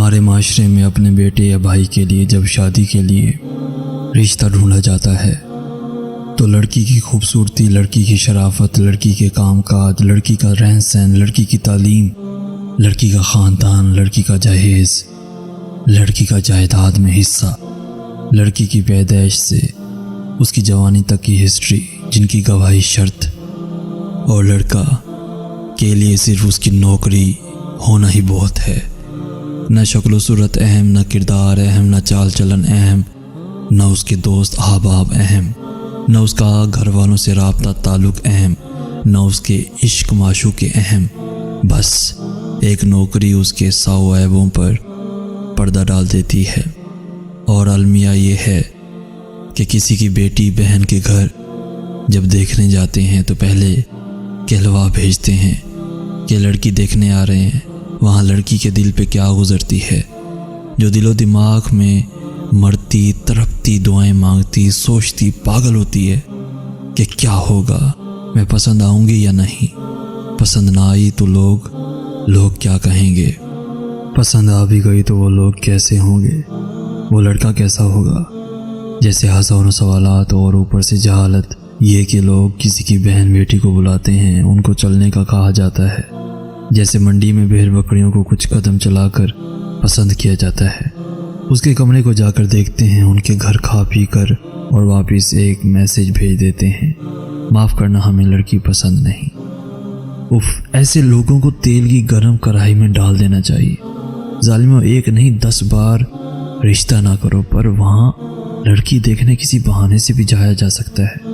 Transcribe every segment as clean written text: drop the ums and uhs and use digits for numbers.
ہمارے معاشرے میں اپنے بیٹے یا بھائی کے لیے جب شادی کے لیے رشتہ ڈھونڈا جاتا ہے تو لڑکی کی خوبصورتی، لڑکی کی شرافت، لڑکی کے کام کاج، لڑکی کا رہن سہن، لڑکی کی تعلیم، لڑکی کا خاندان، لڑکی کا جہیز، لڑکی کا جائیداد میں حصہ، لڑکی کی پیدائش سے اس کی جوانی تک کی ہسٹری جن کی گواہی شرط، اور لڑکا کے لیے صرف اس کی نوکری ہونا ہی بہت ہے۔ نہ شکل و صورت اہم، نہ کردار اہم، نہ چال چلن اہم، نہ اس کے دوست احباب اہم، نہ اس کا گھر والوں سے رابطہ تعلق اہم، نہ اس کے عشق معشوق اہم، بس ایک نوکری اس کے 100 عیبوں پر پردہ ڈال دیتی ہے۔ اور المیہ یہ ہے کہ کسی کی بیٹی بہن کے گھر جب دیکھنے جاتے ہیں تو پہلے کہلوا بھیجتے ہیں کہ لڑکی دیکھنے آ رہے ہیں۔ وہاں لڑکی کے دل پہ کیا گزرتی ہے، جو دل و دماغ میں مرتی، تڑپتی، دعائیں مانگتی، سوچتی، پاگل ہوتی ہے کہ کیا ہوگا، میں پسند آؤں گی یا نہیں، پسند نہ آئی تو لوگ کیا کہیں گے، پسند آ بھی گئی تو وہ لوگ کیسے ہوں گے، وہ لڑکا کیسا ہوگا۔ جیسے ہزاروں سوالات اور اوپر سے جہالت یہ کہ لوگ کسی کی بہن بیٹی کو بلاتے ہیں، ان کو چلنے کا کہا جاتا ہے، جیسے منڈی میں بھیڑ بکریوں کو کچھ قدم چلا کر پسند کیا جاتا ہے۔ اس کے کمرے کو جا کر دیکھتے ہیں، ان کے گھر کھا پی کر اور واپس ایک میسج بھیج دیتے ہیں، معاف کرنا ہمیں لڑکی پسند نہیں۔ ایسے لوگوں کو تیل کی گرم کڑاہی میں ڈال دینا چاہیے۔ ظالموں، ایک نہیں 10 بار رشتہ نہ کرو، پر وہاں لڑکی دیکھنے کسی بہانے سے بھی جایا جا سکتا ہے۔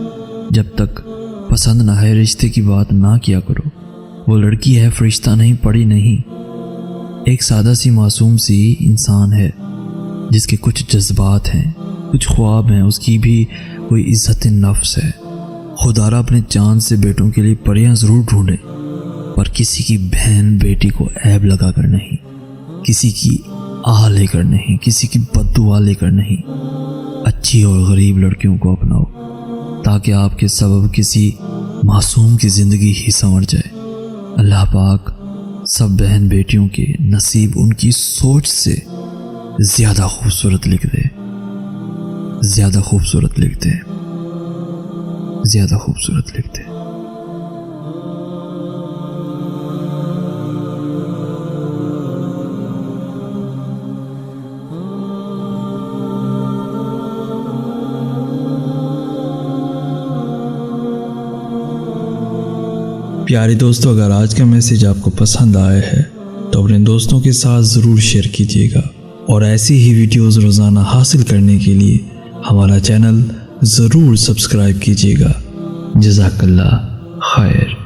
جب تک پسند نہ ہے رشتے کی بات نہ کیا کرو۔ وہ لڑکی ہے، فرشتہ نہیں، پڑی نہیں، ایک سادہ سی معصوم سی انسان ہے جس کے کچھ جذبات ہیں، کچھ خواب ہیں، اس کی بھی کوئی عزت نفس ہے۔ خدا را اپنے چاند سے بیٹوں کے لیے پریاں ضرور ڈھونڈے، پر کسی کی بہن بیٹی کو عیب لگا کر نہیں، کسی کی آہ لے کر نہیں، کسی کی بددعا لے کر نہیں۔ اچھی اور غریب لڑکیوں کو اپناؤ تاکہ آپ کے سبب کسی معصوم کی زندگی ہی سنور جائے۔ اللہ پاک سب بہن بیٹیوں کے نصیب ان کی سوچ سے زیادہ خوبصورت لکھ دے، زیادہ خوبصورت لکھ دے، زیادہ خوبصورت لکھ دے۔ پیارے دوستو، اگر آج کا میسیج آپ کو پسند آیا ہے تو اپنے دوستوں کے ساتھ ضرور شیئر کیجیے گا، اور ایسی ہی ویڈیوز روزانہ حاصل کرنے کے لیے ہمارا چینل ضرور سبسکرائب کیجیے گا۔ جزاک اللہ خیر۔